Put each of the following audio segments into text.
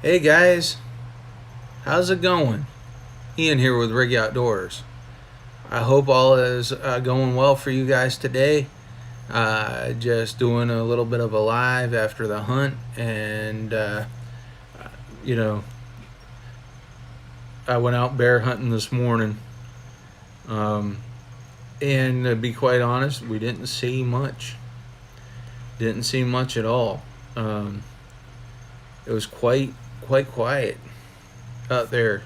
Hey guys, how's it going? Ian here with R.I.G Outdoors. I hope all is going well for you guys today. Just doing a little bit of a live after the hunt, and you know, I went out bear hunting this morning. Um, and to be quite honest, we didn't see much. Didn't see much at all. Um, it was quite quiet out there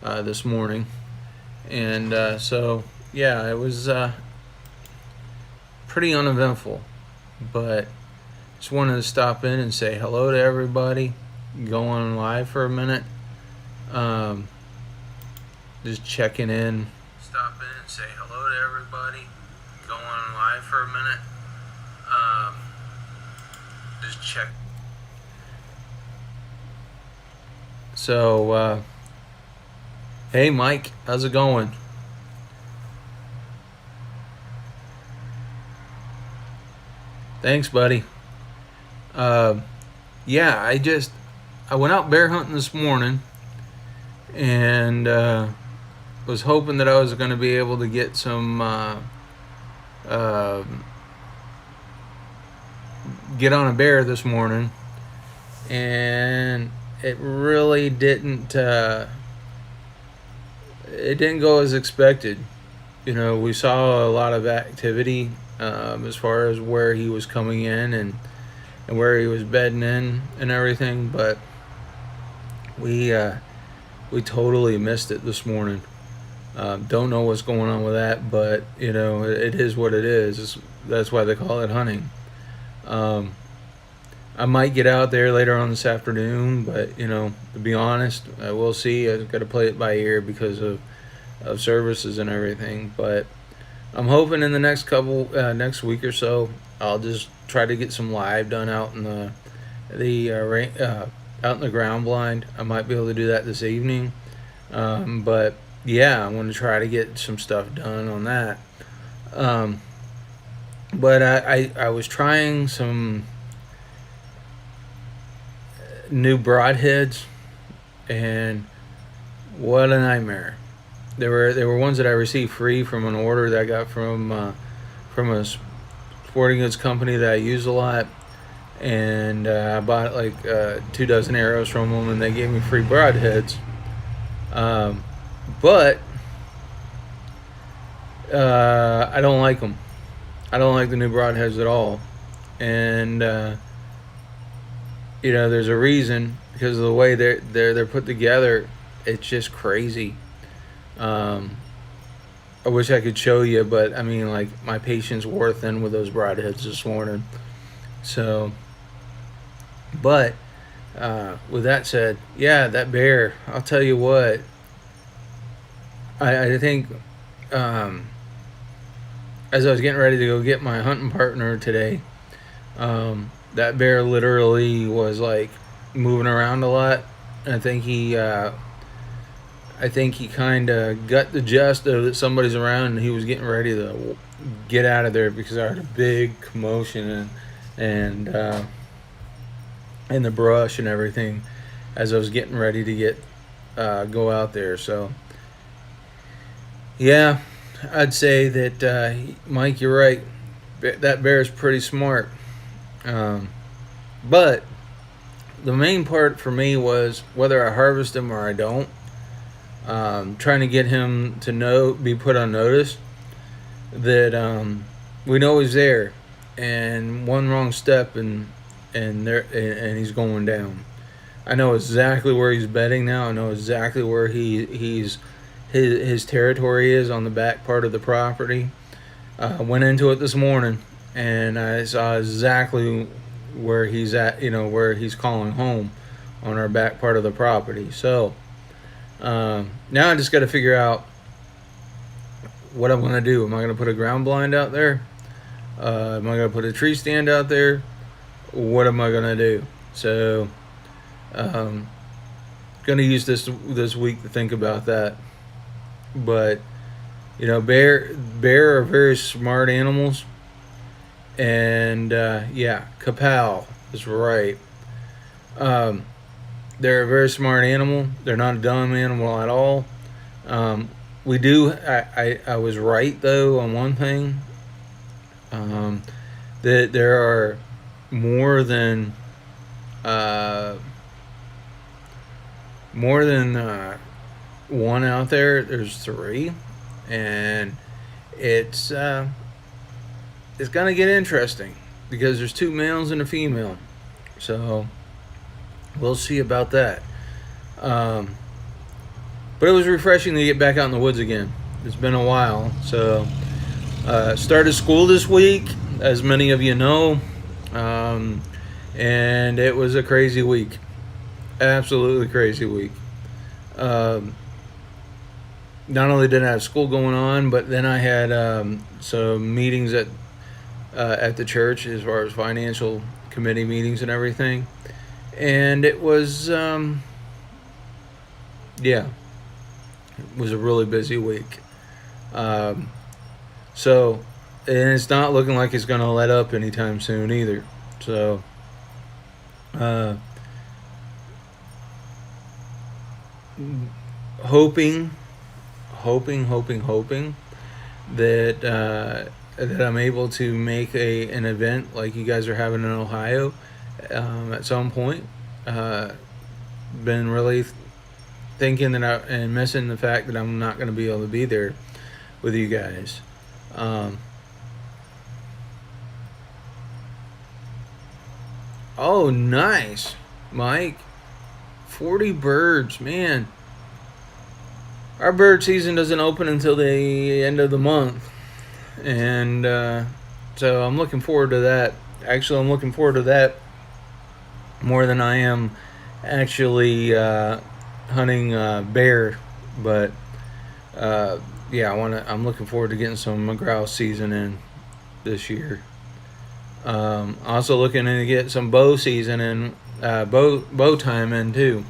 this morning, and so yeah, it was pretty uneventful. But just wanted to stop in and say hello to everybody. Go on live for a minute. Um, just checking in. Stop in and say hello to everybody. Go on live for a minute. Um, just check. So, hey Mike, how's it going? Thanks, buddy. Uh, yeah, I went out bear hunting this morning, and was hoping that I was going to be able to get some uh, get on a bear this morning, and it really didn't. It didn't go as expected. We saw a lot of activity as far as where he was coming in and where he was bedding in and everything, but we totally missed it this morning. Don't know what's going on with that, but it is what it is. That's why they call it hunting. Um, I might get out there later on this afternoon, but to be honest, we'll see. I've got to play it by ear because of services and everything. But I'm hoping in the next week or so, I'll just try to get some live done out in out in the ground blind. I might be able to do that this evening. But yeah, I'm going to try to get some stuff done on that. Um, but I was trying some new broadheads, and what a nightmare. There were ones that I received free from an order that I got from a sporting goods company that I use a lot, and I bought like 2 dozen arrows from them, and they gave me free broadheads. But I don't like them. I don't like the new broadheads at all, and there's a reason because of the way they're put together. It's just crazy. Um, I wish I could show you, but I mean, like, my patience wore thin with those broadheads this morning. So, but with that said, yeah, that bear. I'll tell you what. I think as I was getting ready to go get my hunting partner today, that bear literally was like moving around a lot. I think he kind of got the gist of that somebody's around, and he was getting ready to get out of there because I heard a big commotion and in the brush and everything as I was getting ready to get go out there. So yeah, I'd say that Mike, you're right. That bear is pretty smart. Um, but the main part for me was whether I harvest him or I don't. Trying to get him to be put on notice that we know he's there, and one wrong step and he's going down. I know exactly where he's bedding now. I know exactly where his territory is on the back part of the property. Went into it this morning, and I saw exactly where he's at. Where he's calling home on our back part of the property. So now I just got to figure out what I'm going to do. Am I going to put a ground blind out there? Am I going to put a tree stand out there? What am I going to do? So, going to use this week to think about that. But bear are very smart animals, and yeah, kapow is right. Um, They're a very smart animal. They're not a dumb animal at all. Um, we do. I was right though on one thing. Um, that there are more than uh, one out there. There's three, and it's it's gonna get interesting because there's two males and a female. So we'll see about that. Um, but it was refreshing to get back out in the woods again. It's been a while. So started school this week, as many of you know, um, and it was a crazy week. Absolutely crazy week. Um, Not only did I have school going on, but then I had some meetings at the church as far as financial committee meetings and everything, and it was yeah, it was a really busy week. Um, so, and it's not looking like it's going to let up anytime soon either. So, uh, hoping, hoping that that I'm able to make an event like you guys are having in Ohio at some point. Been really thinking and missing the fact that I'm not going to be able to be there with you guys. Um, oh, nice, Mike. 40 birds, man. Our bird season doesn't open until the end of the month, and so I'm looking forward to that. Actually, I'm looking forward to that more than I am actually hunting bear. But yeah, I'm looking forward to getting some grouse season in this year. Also looking to get some bow season in, bow time in too.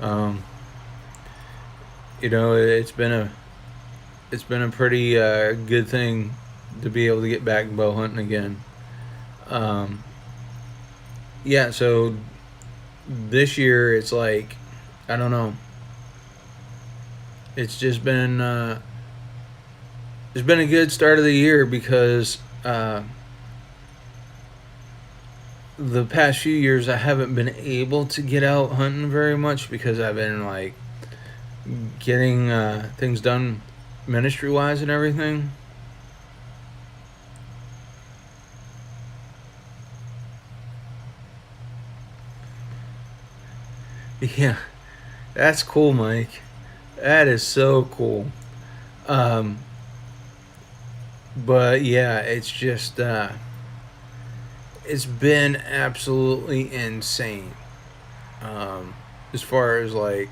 Um, it's been a pretty good thing to be able to get back bow hunting again. Um, yeah, so this year it's like, I don't know. It's just been it's been a good start of the year because the past few years I haven't been able to get out hunting very much because I've been like getting things done ministry wise and everything. Yeah, that's cool, Mike. That is so cool. Um, but yeah, it's been absolutely insane. Um, as far as like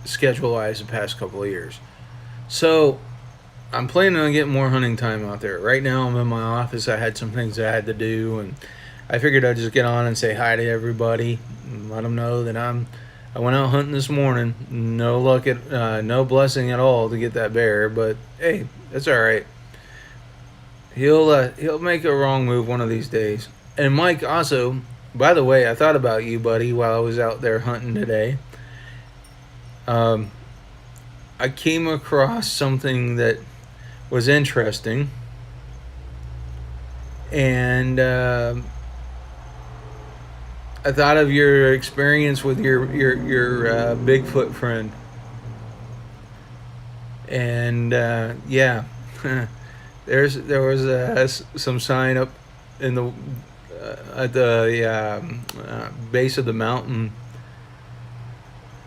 schedule wise the past couple of years. So I'm planning on getting more hunting time out there. Right now I'm in my office. I had some things I had to do, and I figured I'd just get on and say hi to everybody and let them know that I went out hunting this morning. No luck no blessing at all to get that bear, but hey, that's all right. He'll make a wrong move one of these days. And Mike, also, by the way, I thought about you, buddy, while I was out there hunting today. Um, I came across something that was interesting, and I thought of your experience with your Bigfoot friend, and yeah, there was some sign up in the at the base of the mountain,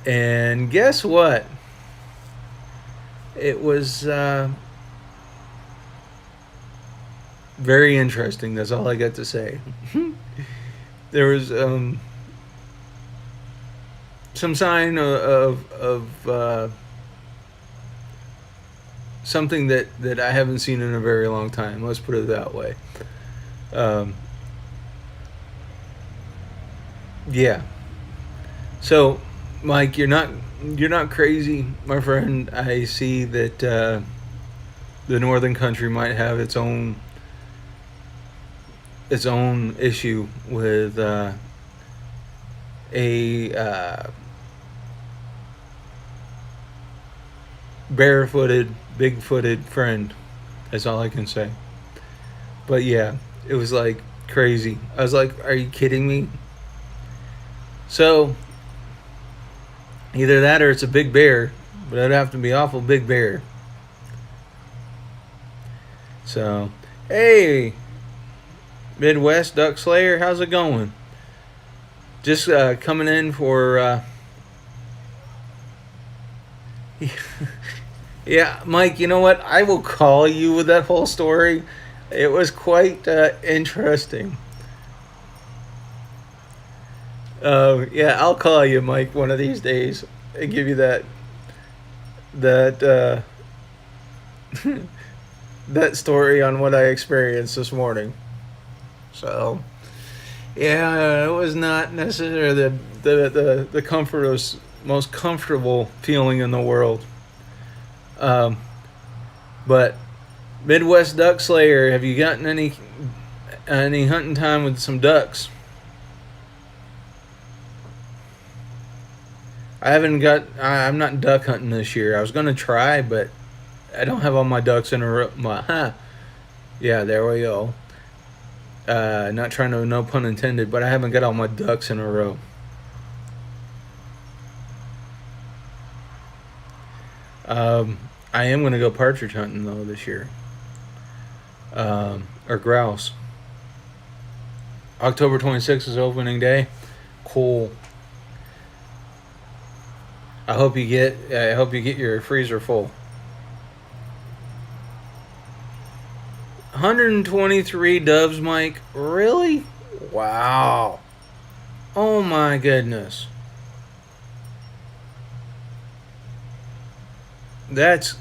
and guess what? It was very interesting. That's all I got to say. There was some sign of something that I haven't seen in a very long time. Let's put it that way. Um, yeah. So, Mike, you're not crazy, my friend. I see that the northern country might have its own issue with a barefooted, big-footed friend. That's all I can say. But yeah, it was like crazy. I was like, "Are you kidding me?" So either that or it's a big bear, but it'd have to be awful big bear. So, hey, Midwest Duck Slayer, how's it going? Just coming in for. Yeah, Mike, you know what? I will call you with that whole story. It was quite interesting. Yeah, I'll call you, Mike, one of these days and give you that that story on what I experienced this morning. So, yeah, it was not necessarily the comfortable, most comfortable feeling in the world. Um, but Midwest Duck Slayer, have you gotten any hunting time with some ducks? I haven't got. I'm not duck hunting this year. I was gonna try, but I don't have all my ducks in a row. Yeah, there we go. Not trying to, no pun intended, but I haven't got all my ducks in a row. I am going to go partridge hunting though this year, or grouse. October 26th is opening day. Cool. I hope you get your freezer full. 123 doves, Mike. Really? Wow. Oh my goodness. That's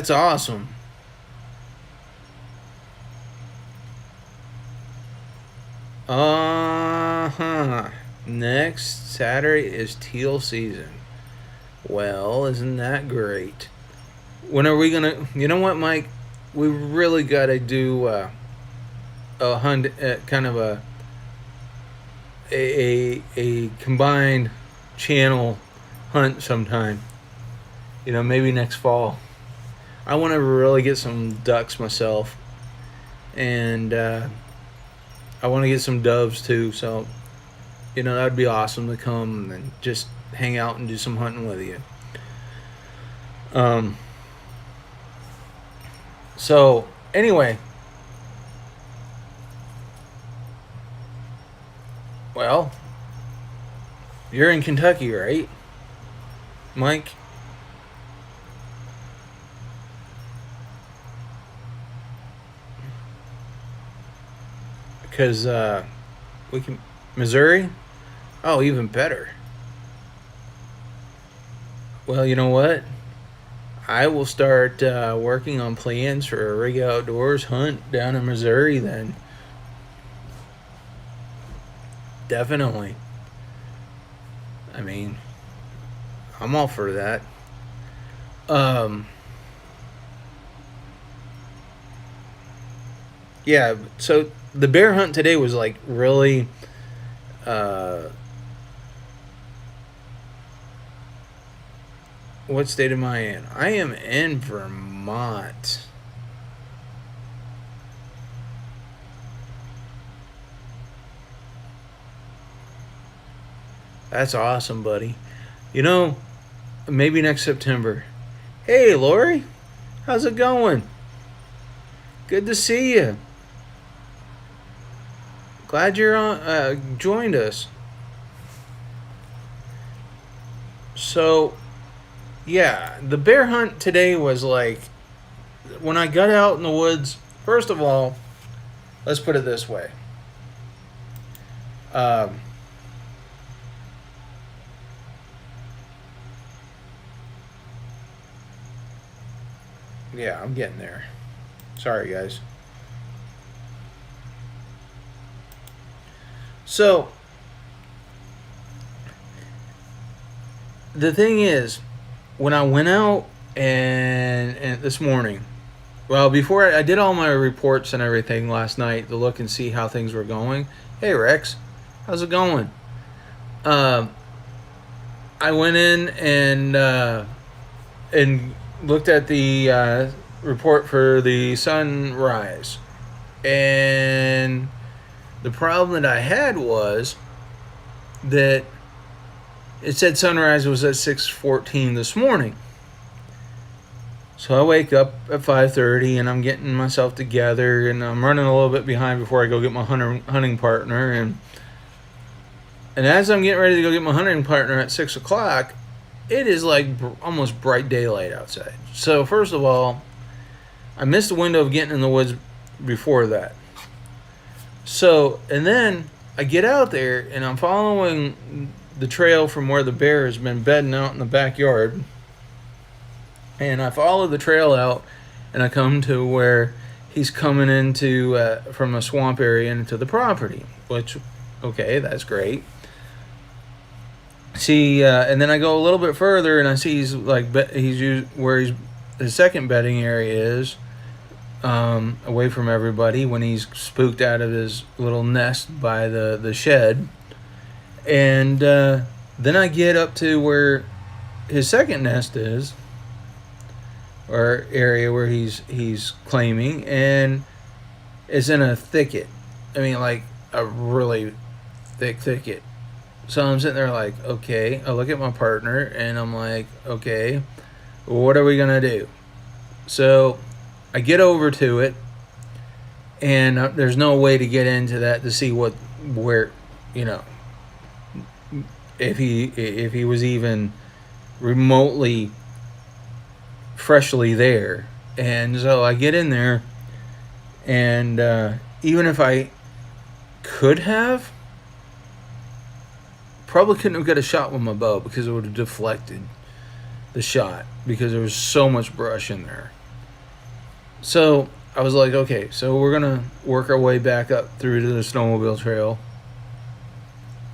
awesome. Uh-huh. Next Saturday is teal season. Well, isn't that great? When are we gonna? You know what, Mike? We really gotta do a hunt, kind of a combined channel hunt sometime. You know, maybe next fall. I want to really get some ducks myself, and I want to get some doves too. So, you know, that'd be awesome to come and just hang out and do some hunting with you. So anyway, well, you're in Kentucky, right, Mike? Because we can Missouri. Oh, even better. Well, you know what? I will start working on plans for a Rig Outdoors hunt down in Missouri then. Definitely. I mean, I'm all for that. Um, yeah, so the bear hunt today was like really uh, what state am I in? I am in Vermont. That's awesome, buddy. You know, maybe next September. Hey, Lori, how's it going? Good to see you. Glad you're on. Joined us. So, yeah, the bear hunt today was like when I got out in the woods. First of all, let's put it this way. Um, yeah, I'm getting there. Sorry, guys. So, the thing is, when I went out and this morning, well, before I did all my reports and everything last night to look and see how things were going. Hey, Rex, how's it going? Um, I went in and and looked at the report for the sunrise. And the problem that I had was that it said sunrise was at 6:14 this morning. So I wake up at 5:30 and I'm getting myself together and I'm running a little bit behind before I go get my hunting partner, and as I'm getting ready to go get my hunting partner at 6 o'clock, it is like almost bright daylight outside. So first of all, I missed the window of getting in the woods before that. So, and then I get out there and I'm following the trail from where the bear has been bedding out in the backyard. And I follow the trail out and I come to where he's coming into from a swamp area into the property, which, okay, that's great. See, and then I go a little bit further and I see he's like, where his second bedding area is, away from everybody when he's spooked out of his little nest by the shed. And then I get up to where his second nest is, or area where he's claiming, and it's in a thicket. I mean, like a really thick thicket. So I'm sitting there like, okay. I look at my partner and I'm like, okay, what are we gonna do? So I get over to it, and there's no way to get into that to see where, if he was even remotely freshly there. And so I get in there, and even if I could have, probably couldn't have got a shot with my bow because it would have deflected the shot because there was so much brush in there. So I was like, okay, so we're gonna work our way back up through to the snowmobile trail.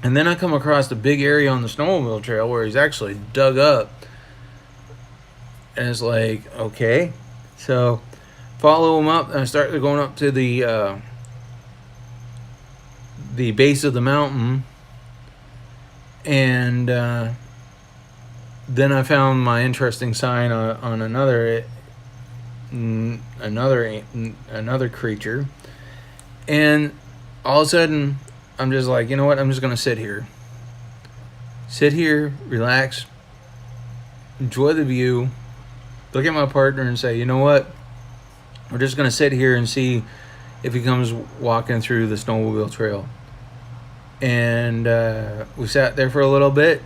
And then I come across the big area on the snowmobile trail where he's actually dug up. And it's like, okay. So follow him up, and I start going up to the base of the mountain. And then I found my interesting sign on another creature. And all of a sudden, I'm just like, you know what? I'm just going to sit here, relax, enjoy the view, look at my partner and say, you know what? We're just going to sit here and see if he comes walking through the snowmobile trail. And we sat there for a little bit,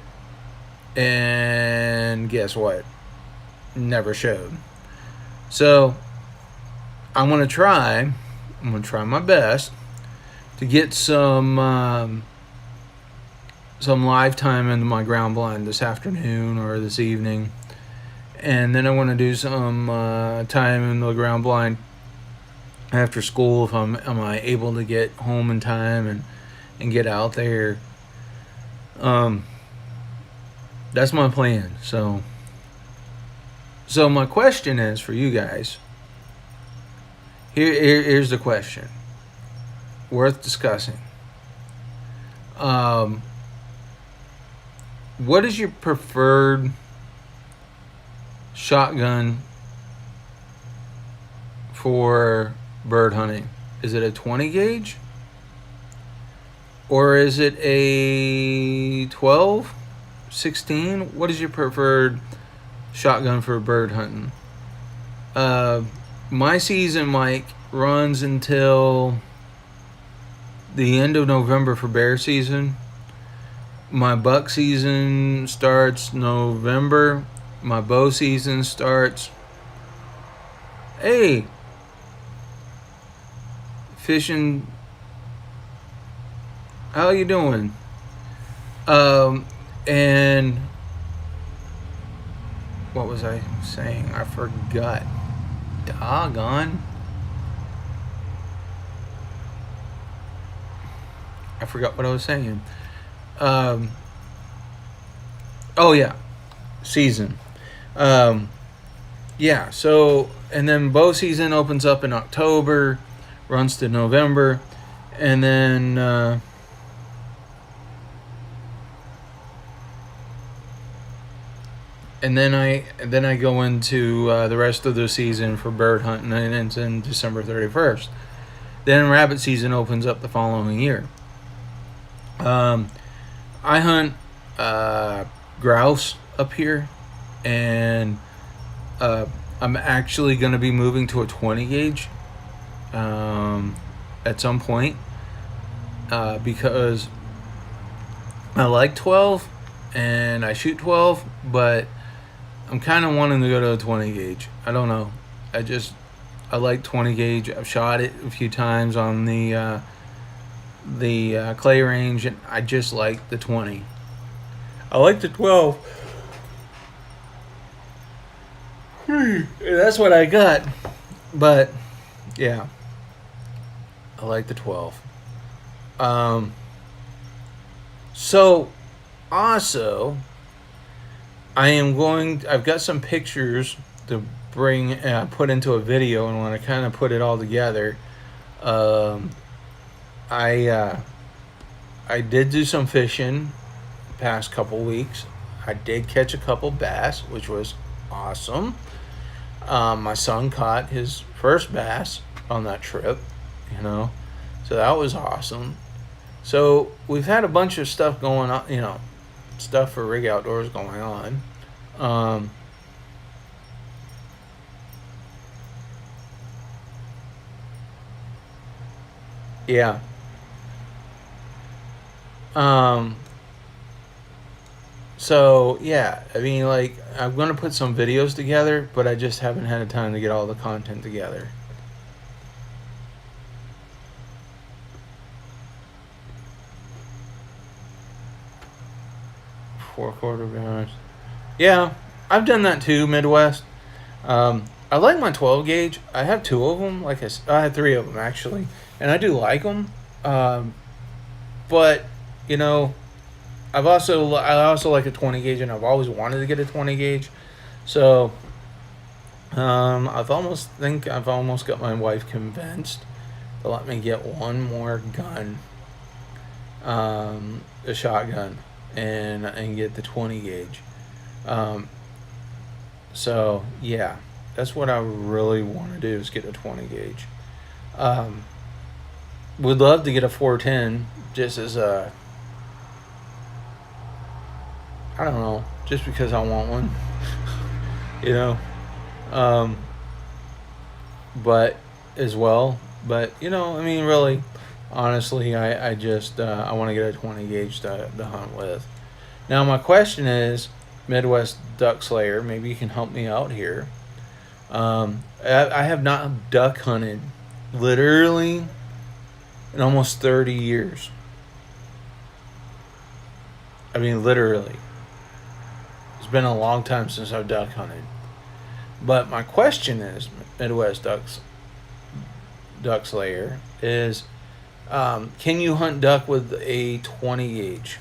and guess what? Never showed. So I'm going to try my best to get some live time into my ground blind this afternoon or this evening. And then I want to do some time in the ground blind after school if am I able to get home in time and get out there. That's my plan. So my question is for you guys. Here's the question, worth discussing. What is your preferred shotgun for bird hunting? Is it a 20 gauge? Or is it a 12, 16? What is your preferred shotgun for bird hunting? My season, Mike, runs until the end of November for bear season. My buck season starts November. My bow season starts... Hey! Fishing... How you doing? And... What was I saying? I forgot. Doggone. I forgot what I was saying. Oh yeah, season. Yeah, so, and then bow season opens up in October, runs to November, and then then I go into the rest of the season for bird hunting, and it's in December 31st. Then rabbit season opens up the following year. I hunt grouse up here, and I'm actually going to be moving to a 20 gauge at some point because I like 12 and I shoot 12, but I'm kind of wanting to go to a 20 gauge. I don't know. I like 20 gauge. I've shot it a few times on the clay range, and I just like the 20. I like the 12. That's what I got. But yeah, I like the 12. So also, I've got some pictures to put into a video, and when I kind of put it all together, I did do some fishing the past couple weeks. I did catch a couple bass, which was awesome. My son caught his first bass on that trip, so that was awesome. So we've had a bunch of stuff going on, stuff for Rig Outdoors going on. Yeah. So yeah, I mean, like, I'm gonna put some videos together, but I just haven't had time to get all the content together. 4/4 pounds. Yeah, I've done that too, Midwest. I like my 12 gauge. I have two of them. I had three of them actually, and I do like them. But you know, I also like a 20 gauge, and I've always wanted to get a 20 gauge. So I've almost got my wife convinced to let me get one more gun, a shotgun, and get the 20 gauge. So yeah, that's what I really want to do is get a 20 gauge. Would love to get a 410 just as a, I don't know, just because I want one, you know. But as well, but I mean, really, honestly, I just I want to get a 20 gauge to hunt with. Now my question is, Midwest Duck Slayer, maybe you can help me out here. I have not duck hunted literally in almost 30 years. I mean, literally. It's been a long time since I've duck hunted. But my question is, Midwest Duck Slayer, is can you hunt duck with a 20 gauge?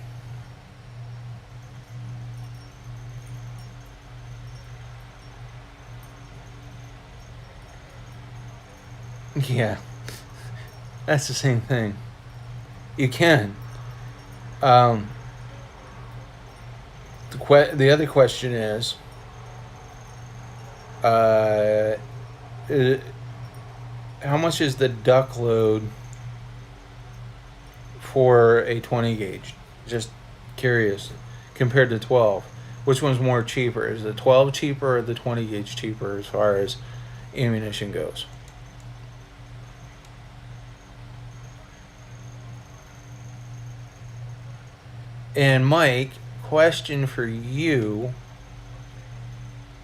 Yeah, that's the same thing. You can. Um, the other question is, uh, uh, how much is the duck load for a 20 gauge? Just curious. Compared to 12, which one's more cheaper? Is the 12 cheaper or the 20 gauge cheaper as far as ammunition goes? And Mike, question for you.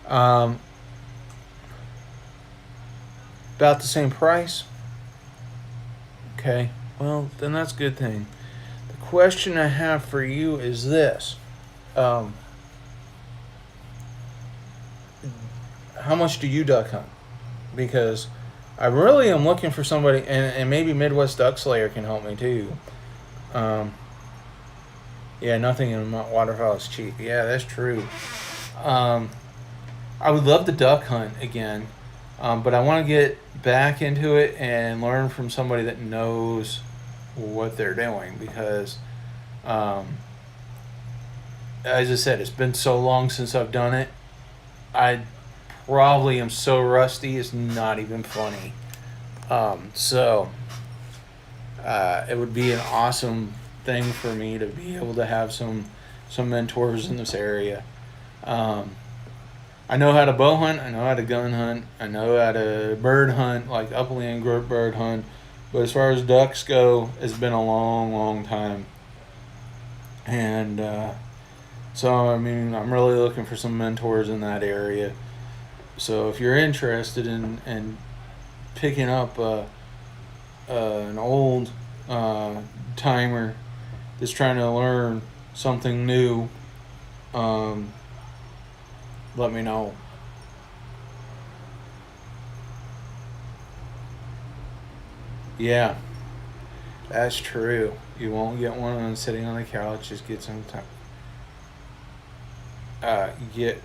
Um, about the same price? Okay, well, then that's a good thing. The question I have for you is this. Um, how much do you duck hunt? Because I really am looking for somebody, and maybe Midwest Duck Slayer can help me too. Um, yeah, nothing in waterfowl is cheap. Yeah, that's true. Um, I would love to duck hunt again, but I want to get back into it and learn from somebody that knows what they're doing because, um, as I said, it's been so long since I've done it, I probably am so rusty it's not even funny. So it would be an awesome thing for me to be able to have some mentors in this area. Um, I know how to bow hunt. I know how to gun hunt. I know how to bird hunt, like upland bird hunt. But as far as ducks go, it's been a long, long time. And so, I mean, I'm really looking for some mentors in that area. So if you're interested in picking up an old uh, timer that's trying to learn something new, um, let me know. Yeah, that's true. You won't get one of them sitting on the couch. Just get some time. Get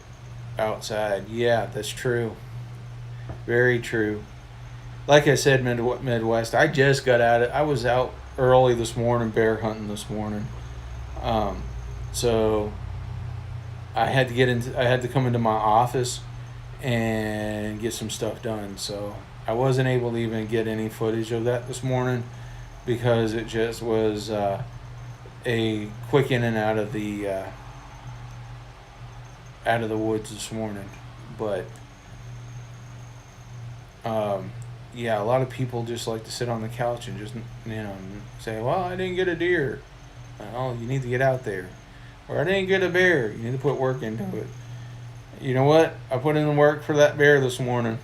outside. Yeah, that's true. Very true. Like I said, Midwest. I just got out. I was out early this morning, bear hunting this morning. Um, so I had to get into. I had to come into my office and get some stuff done. So I wasn't able to even get any footage of that this morning because it just was a quick in and out of the woods this morning. But um, yeah, a lot of people just like to sit on the couch and just say, "Well, I didn't get a deer." Oh, you need to get out there. Or I didn't get a bear. You need to put work into it. You know what? I put in the work for that bear this morning.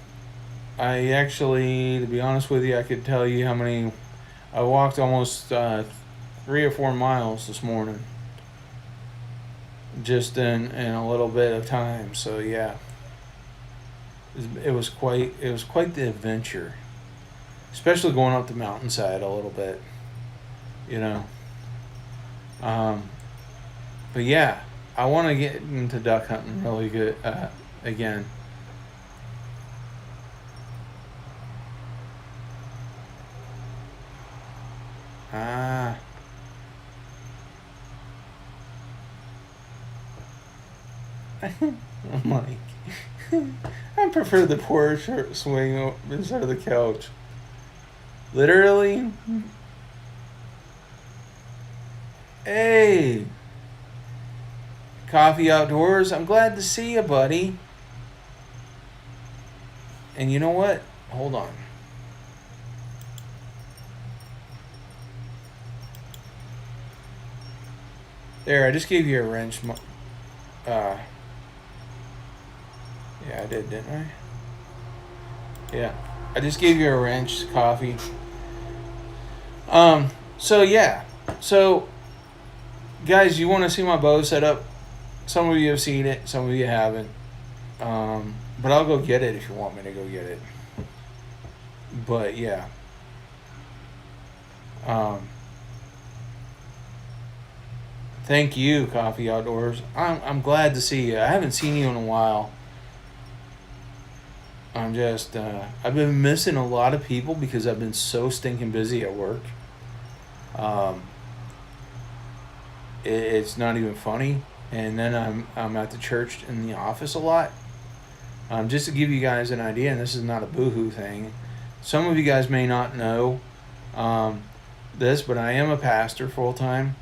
I actually, to be honest with you, I could tell you how many. I walked almost 3 or 4 miles this morning, just in a little bit of time. So yeah, it was quite the adventure, especially going up the mountainside a little bit. You know, um, but yeah, I want to get into duck hunting really good again. Ah, I'm like, I prefer the porch swing instead of the couch. Literally, hey, coffee outdoors. I'm glad to see you, buddy. And you know what? Hold on. There, I just gave you a wrench. Uh, yeah, I did, didn't I? Yeah, I just gave you a wrench, coffee. So yeah, so guys, you want to see my bow setup? Some of you have seen it, some of you haven't. But I'll go get it if you want me to go get it. But yeah, um, thank you, Coffee Outdoors. I'm glad to see you. I haven't seen you in a while. I've been missing a lot of people because I've been so stinking busy at work. Um, it's not even funny. And then I'm at the church in the office a lot. Just to give you guys an idea, and this is not a boohoo thing. Some of you guys may not know um, this, but I am a pastor full time,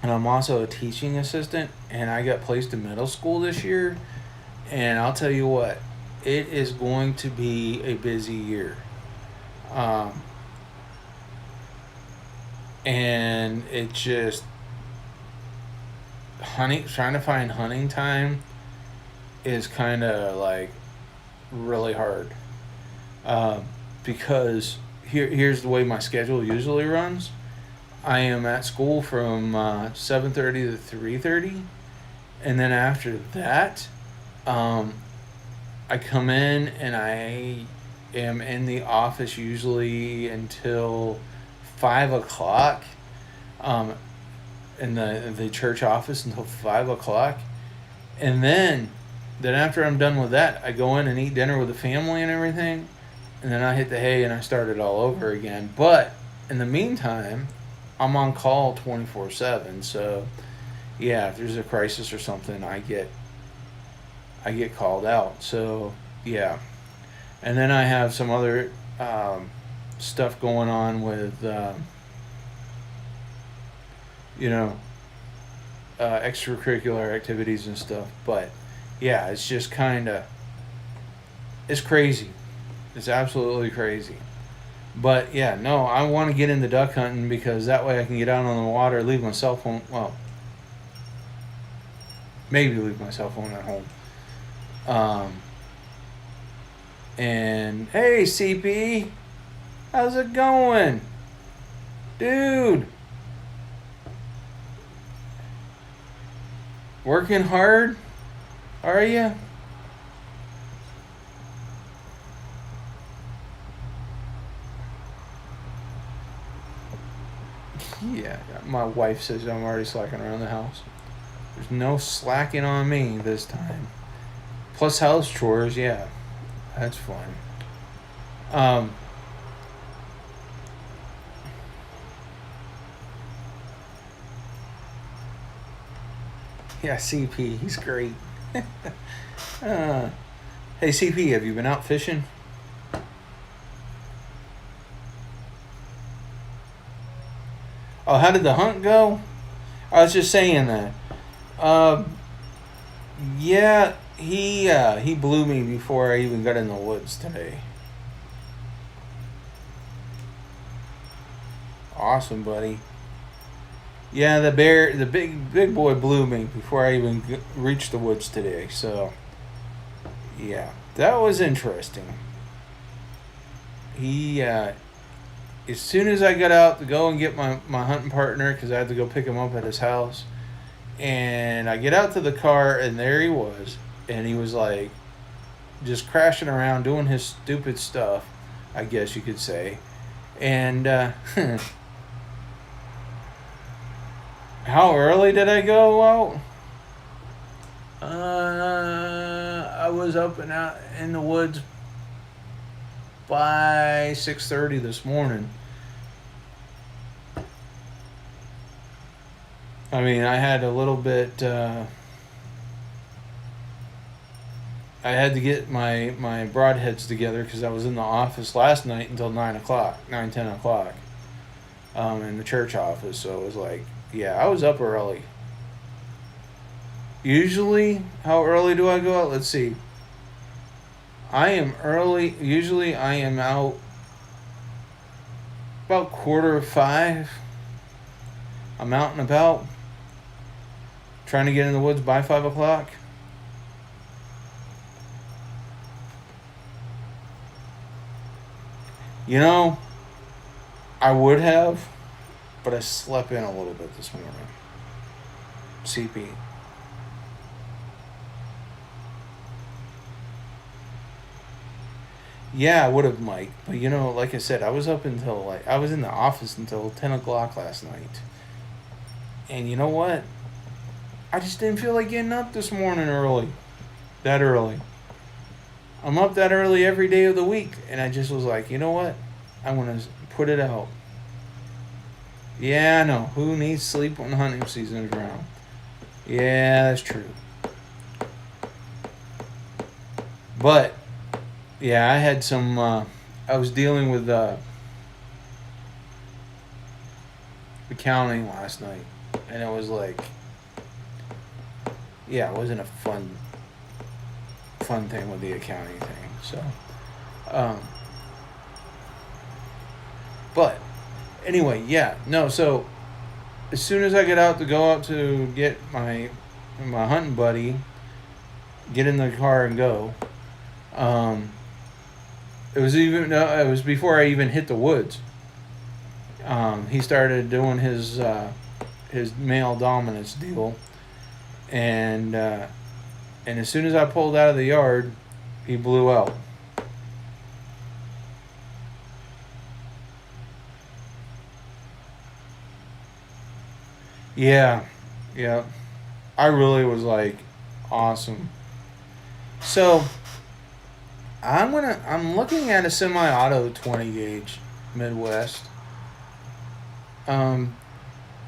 and I'm also a teaching assistant. And I got placed in middle school this year, and I'll tell you what, it is going to be a busy year. Um, and it just hunting, trying to find hunting time is kind of like really hard. Um, because here's the way my schedule usually runs. I am at school from 7:30 to 3:30, and then after that, um, I come in and I am in the office usually until 5 o'clock. Um, in the church office until 5 o'clock, and then after I'm done with that, I go in and eat dinner with the family and everything, and then I hit the hay and I start it all over again. But in the meantime, I'm on call 24/7. So yeah, if there's a crisis or something, I get I get called out. So yeah, and then I have some other stuff going on with you know extracurricular activities and stuff. But yeah, it's just kind of it's crazy. It's absolutely crazy. But yeah, no, I want to get into duck hunting because that way I can get out on the water, leave my cell phone. Well, maybe leave my cell phone at home. Um, and hey, CP, how's it going, dude? Working hard? Are you? Yeah, my wife says I'm already slacking around the house. There's no slacking on me this time. Plus house chores, yeah, that's fun. Um, yeah, CP, he's great. uh, hey, CP, have you been out fishing? Oh, how did the hunt go? I was just saying that. Uh, yeah, he blew me before I even got in the woods today. Awesome, buddy. Yeah, the big boy blew me before I even reached the woods today. So yeah, that was interesting. He as soon as I got out to go and get my hunting partner because I had to go pick him up at his house, and I get out to the car and there he was, and he was like just crashing around doing his stupid stuff, I guess you could say, and how early did I go out? I was up and out in the woods by 6:30 this morning. I mean, I had a little bit. I had to get my broadheads together because I was in the office last night until 9 o'clock, 9-10 o'clock, in the church office. So it was like, yeah, I was up early. Usually, how early do I go out? Let's see. I am early. Usually, I am out about 4:45. I'm out and about, trying to get in the woods by 5 o'clock. You know, I would have, but I slept in a little bit this morning. CP. Yeah, I would have, Mike. But like I said, I was up until I was in the office until 10 o'clock last night. And you know what? I just didn't feel like getting up this morning early. That early. I'm up that early every day of the week, and I just was like, you know what? I want to put it out. Yeah, I know. Who needs sleep when hunting season is around? Yeah, that's true. But yeah, I had some. I was dealing with accounting last night, and it was like, yeah, it wasn't a fun thing with the accounting thing. So, um, but anyway, yeah, no. So as soon as I get out to go out to get my hunting buddy, get in the car and go. Um, it was even no, it was before I even hit the woods. He started doing his male dominance deal, and as soon as I pulled out of the yard, he blew out. Yeah, yeah. I really was like, awesome. So I'm looking at a semi-auto 20 gauge Midwest. Um,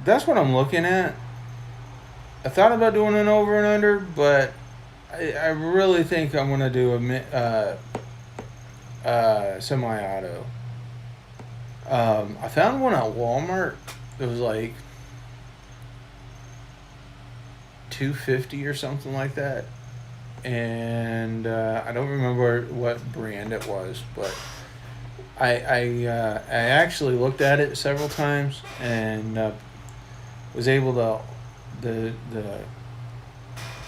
that's what I'm looking at. I thought about doing an over and under, but I really think I'm gonna do semi-auto. I found one at Walmart. It was like 250 or something like that, and I don't remember what brand it was, but I actually looked at it several times and was able to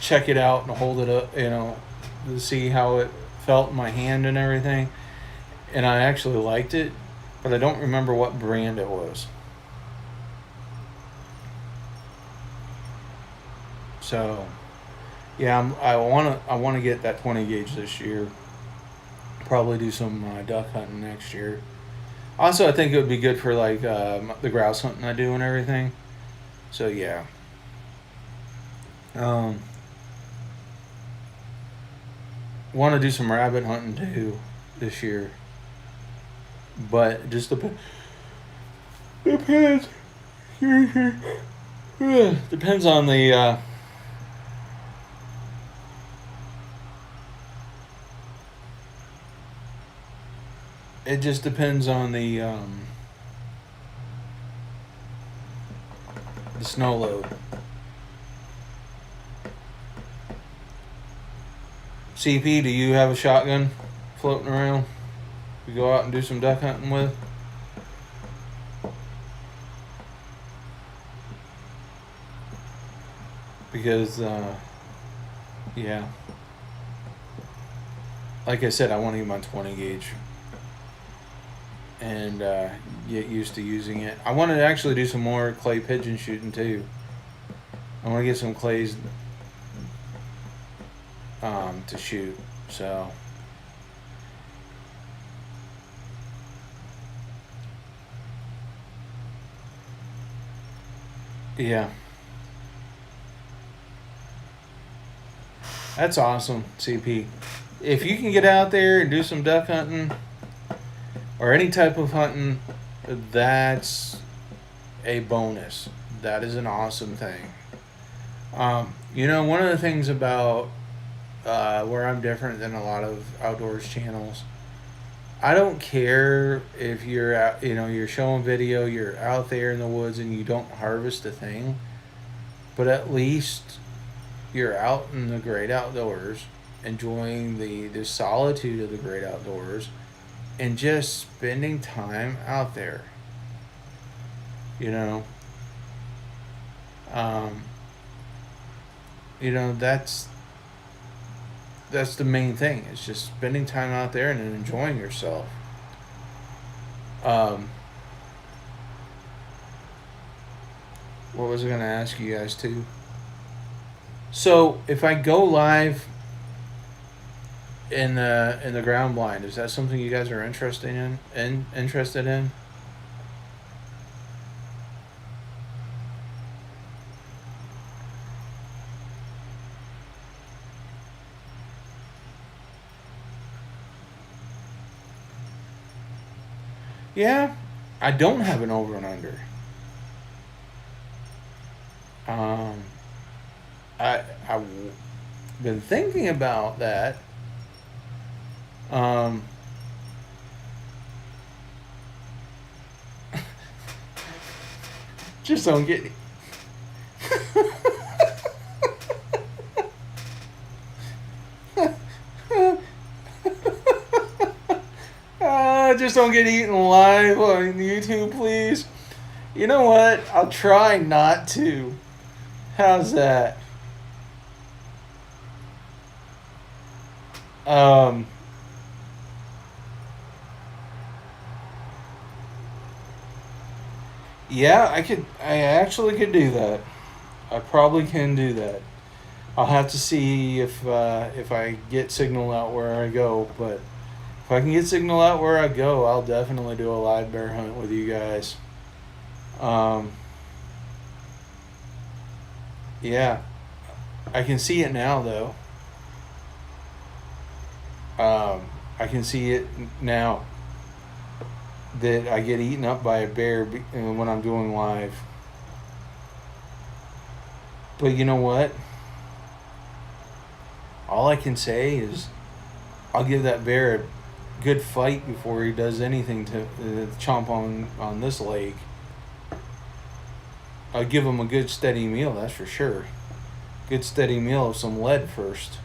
check it out and hold it up, to see how it felt in my hand and everything. And I actually liked it, but I don't remember what brand it was. So, yeah, I want to get that 20 gauge this year. Probably do some duck hunting next year. Also, I think it would be good for like the grouse hunting I do and everything. So yeah, um, want to do some rabbit hunting too this year, but it just depends. Depends on the. It just depends on the snow load. CP, do you have a shotgun floating around? We go out and do some duck hunting with? Because, yeah, like I said, I want to get my 20 gauge and get used to using it. I want to actually do some more clay pigeon shooting too. I want to get some clays to shoot. So, yeah, that's awesome, CP. If you can get out there and do some duck hunting or any type of hunting, that's a bonus. That is an awesome thing. One of the things about where I'm different than a lot of outdoors channels, I don't care if you're out, you're showing video, you're out there in the woods and you don't harvest a thing, but at least you're out in the great outdoors, enjoying the solitude of the great outdoors, and just spending time out there. You know, um, that's the main thing. It's just spending time out there and enjoying yourself. Um, what was I going to ask you guys too? So if I go live in the ground blind, is that something you guys are interested in? Interested in? Yeah, I don't have an over and under. Um, I've been thinking about that. Um, just don't get. Just don't get eaten live on YouTube, please. You know what? I'll try not to. How's that? Um, yeah, I could. I actually could do that. I probably can do that. I'll have to see if I get signal out where I go. But if I can get signal out where I go, I'll definitely do a live bear hunt with you guys. Um, yeah, I can see it now though. I can see it now that I get eaten up by a bear when I'm doing live. But you know what? all I can say is I'll give that bear a good fight before he does anything to chomp on this leg. I'll give him a good steady meal, that's for sure. Good steady meal of some lead first.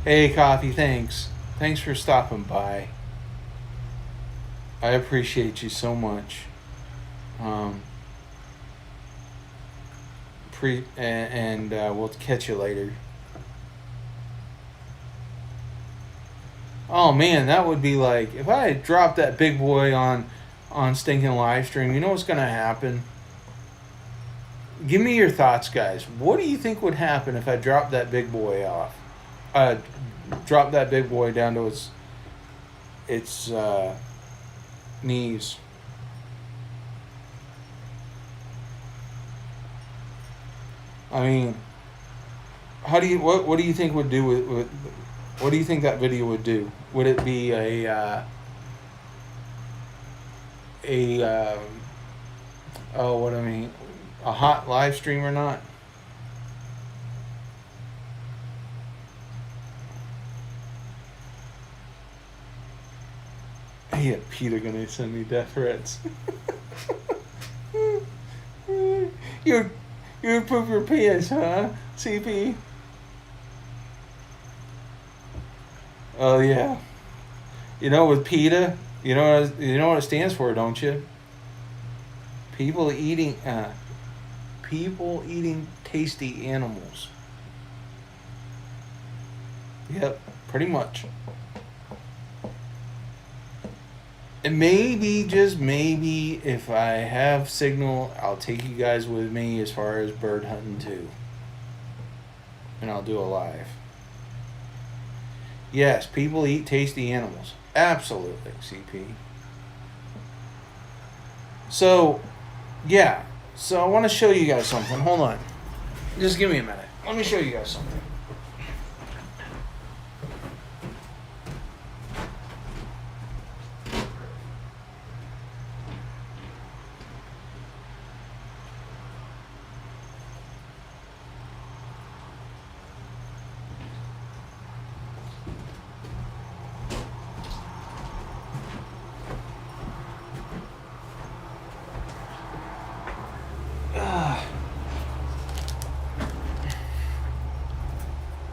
Hey, Coffee, thanks. Thanks for stopping by. I appreciate you so much. We'll catch you later. Oh man, that would be like if I had dropped that big boy on stinking live stream. You know what's gonna happen? Give me your thoughts, guys. What do you think would happen if I dropped that big boy off? Drop that big boy down to its knees. I mean, what do you think would do with what do you think that video would do? Would it be a hot live stream or not? Yeah, Peter gonna send me death threats. you would poop your pants, huh, CP? Oh yeah. You know, with PETA, you know what it stands for, don't you? People eating tasty animals. Yep, pretty much. And maybe, just maybe, if I have signal, I'll take you guys with me as far as bird hunting too. And I'll do a live. Yes, people eat tasty animals. Absolutely, CP. So, yeah. So I want to show you guys something. Hold on. Just give me a minute. Let me show you guys something.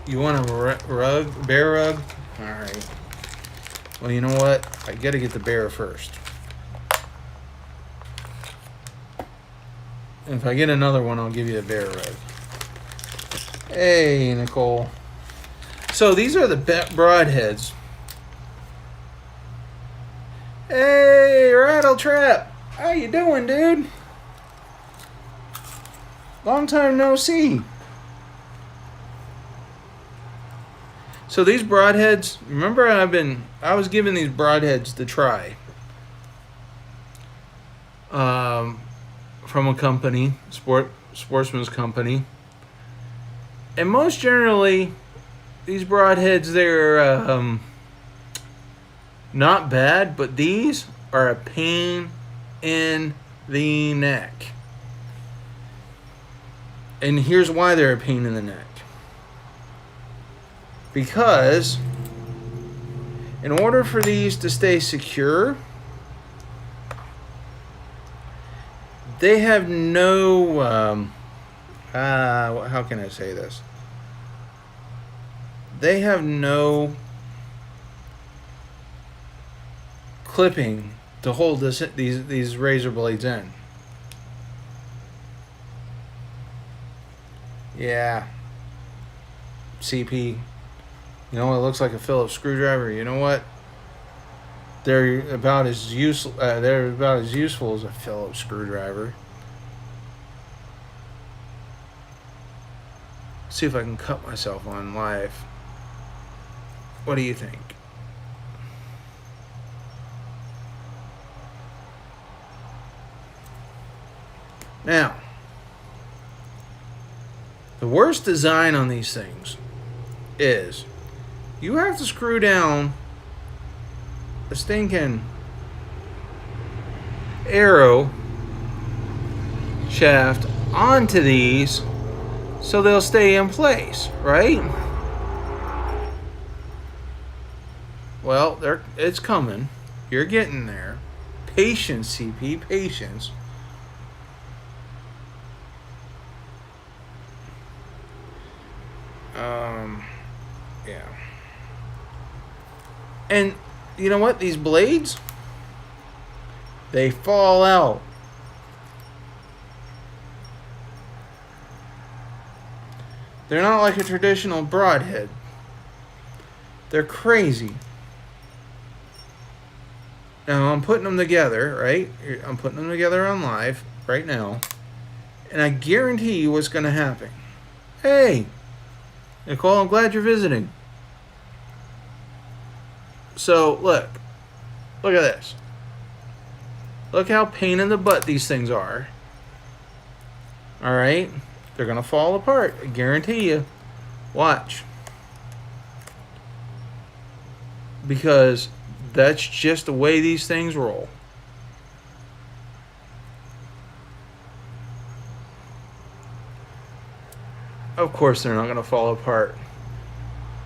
You want a rug? Bear rug? Alright. Well, you know what? I gotta get the bear first. And if I get another one, I'll give you a bear rug. Hey, Nicole. So these are the broadheads. Hey, Rattle Trap. How you doing, dude? Long time no see. So these broadheads, remember I was giving these broadheads to try. From a company, sportsman's company. And most generally, these broadheads, they're not bad, but these are a pain in the neck. And here's why they're a pain in the neck. Because in order for these to stay secure, they have no, how can I say this? They have no clipping to hold these razor blades in. Yeah. CP. You know, it looks like a Phillips screwdriver. You know what? They're about as useful as a Phillips screwdriver. See if I can cut myself on live. What do you think? Now, the worst design on these things is you have to screw down a stinking arrow shaft onto these so they'll stay in place, right? Well, it's coming. You're getting there. Patience, CP, patience. Yeah. And you know what? These blades, they fall out. They're not like a traditional broadhead. They're crazy. Now I'm putting them together, right? I'm putting them together on live right now. And I guarantee you what's going to happen. Hey, Nicole, I'm glad you're visiting. So, look at this. Look how pain in the butt these things are. All right? They're going to fall apart. I guarantee you. Watch. Because that's just the way these things roll. Of course they're not going to fall apart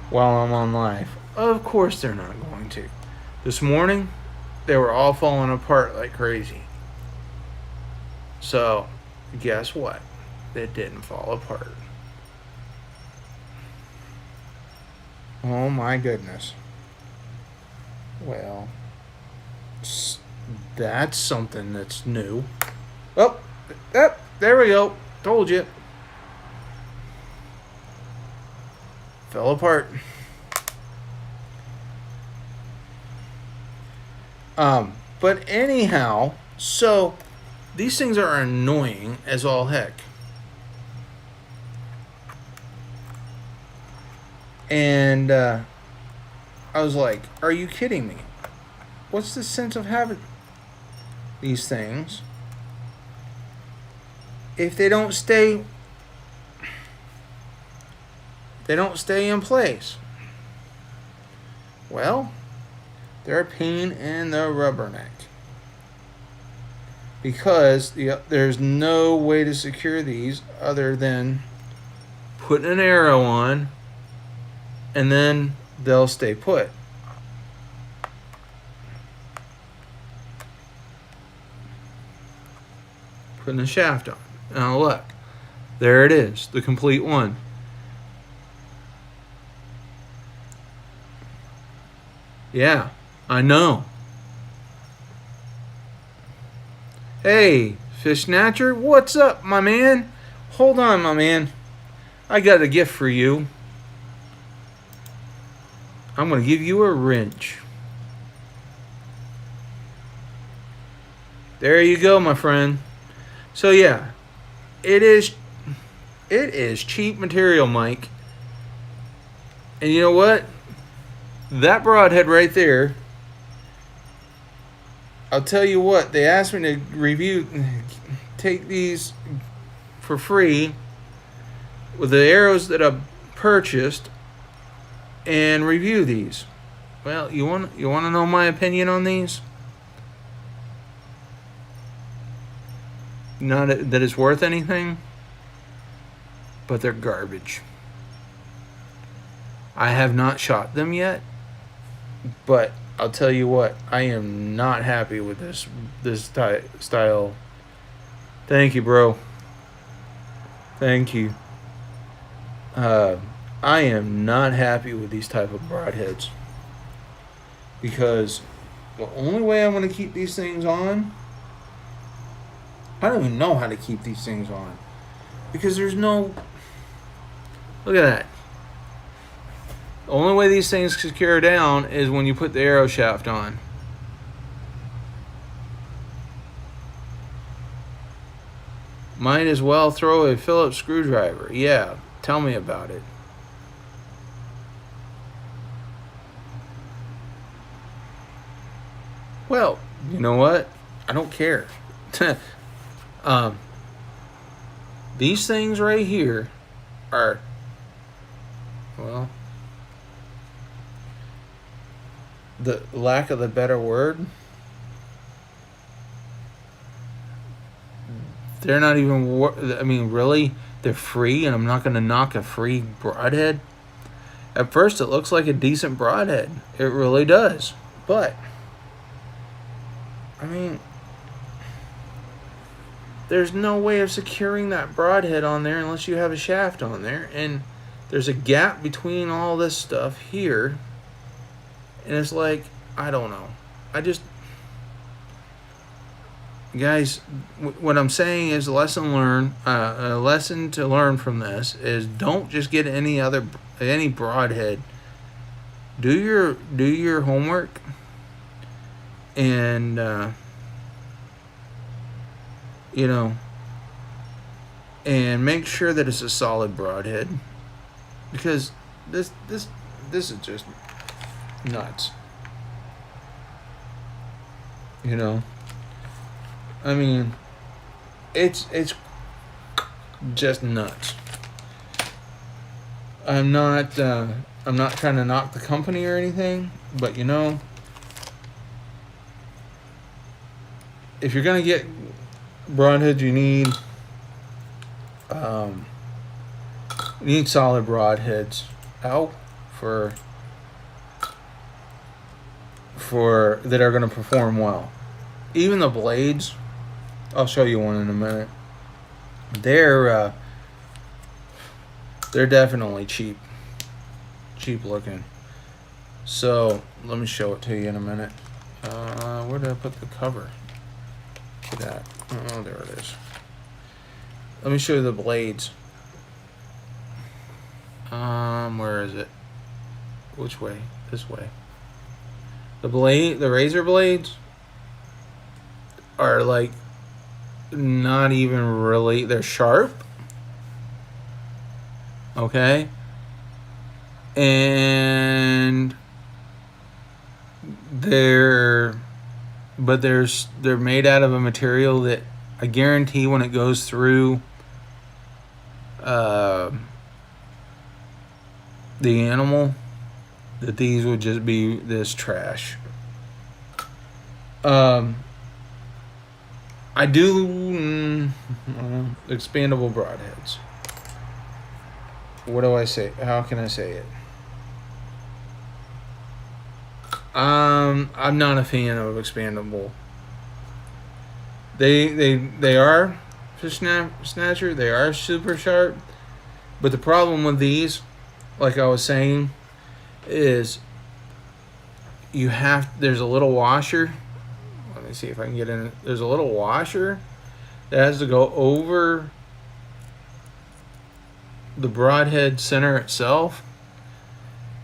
while I'm on live. Of course they're not going to. This morning, they were all falling apart like crazy. So, guess what? They didn't fall apart. Oh my goodness. Well, that's something that's new. Oh, there we go. Told you. Fell apart. But anyhow, so these things are annoying as all heck. And I was like, are you kidding me? What's the sense of having these things if they don't stay in place? Well, they're a pain in the rubberneck because there's no way to secure these other than putting an arrow on and then they'll stay put. Putting the shaft on. Now look, there it is, the complete one. Yeah, I know. Hey, Fish Snatcher, what's up, my man? Hold on, my man. I got a gift for you. I'm going to give you a wrench. There you go, my friend. So yeah, it is cheap material, Mike. And you know what? That broadhead right there, I'll tell you what, they asked me to take these for free with the arrows that I purchased and review these. Well, you want to know my opinion on these? Not that it's worth anything, but they're garbage. I have not shot them yet, but I'll tell you what, I am not happy with this style. Thank you, bro. Thank you. I am not happy with these type of broadheads because the only way I'm going to keep these things on, I don't even know how to keep these things on because there's no, look at that. The only way these things secure down is when you put the arrow shaft on. Might as well throw a Phillips screwdriver. Yeah, tell me about it. Well, you know what? I don't care. These things right here are, well, the lack of the better word, they're not even. I mean, really, they're free, and I'm not going to knock a free broadhead. At first, it looks like a decent broadhead. It really does, but I mean, there's no way of securing that broadhead on there unless you have a shaft on there, and there's a gap between all this stuff here, and it's like, I don't know. I just, guys, what I'm saying is a lesson learned. A lesson to learn from this is don't just get any broadhead. Do your homework, and you know, and make sure that it's a solid broadhead, because this is just nuts. You know, I mean, it's just nuts. I'm not trying to knock the company or anything, but you know, if you're gonna get broadheads, you need solid broadheads out for that are going to perform well. Even the blades, I'll show you one in a minute. They're definitely cheap looking. So let me show it to you in a minute. Where did I put the cover? Look at that. Oh, there it is. Let me show you the blades. Where is it? Which way? This way. The razor blades are like not even really, they're sharp. Okay? And they're made out of a material that I guarantee when it goes through the animal, that these would just be this trash. I do expandable broadheads. What do I say? How can I say it? I'm not a fan of expandable. They are fish snatcher. They are super sharp, but the problem with these, like I was saying, is there's a little washer. Let me see if I can get in. There's a little washer that has to go over the broadhead center itself,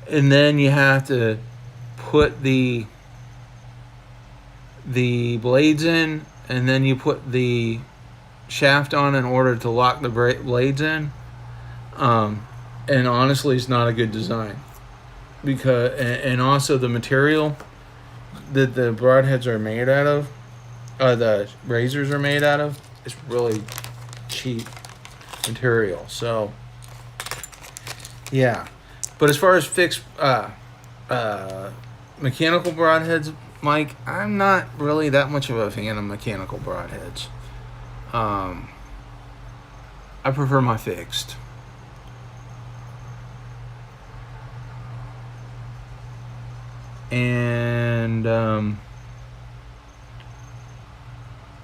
and then you have to put the blades in, and then you put the shaft on in order to lock the blades in. And honestly, it's not a good design, because and also the material that the broadheads are made out of, the razors are made out of, it's really cheap material. So yeah, but as far as fixed mechanical broadheads, Mike, I'm not really that much of a fan of mechanical broadheads. I prefer my fixed. And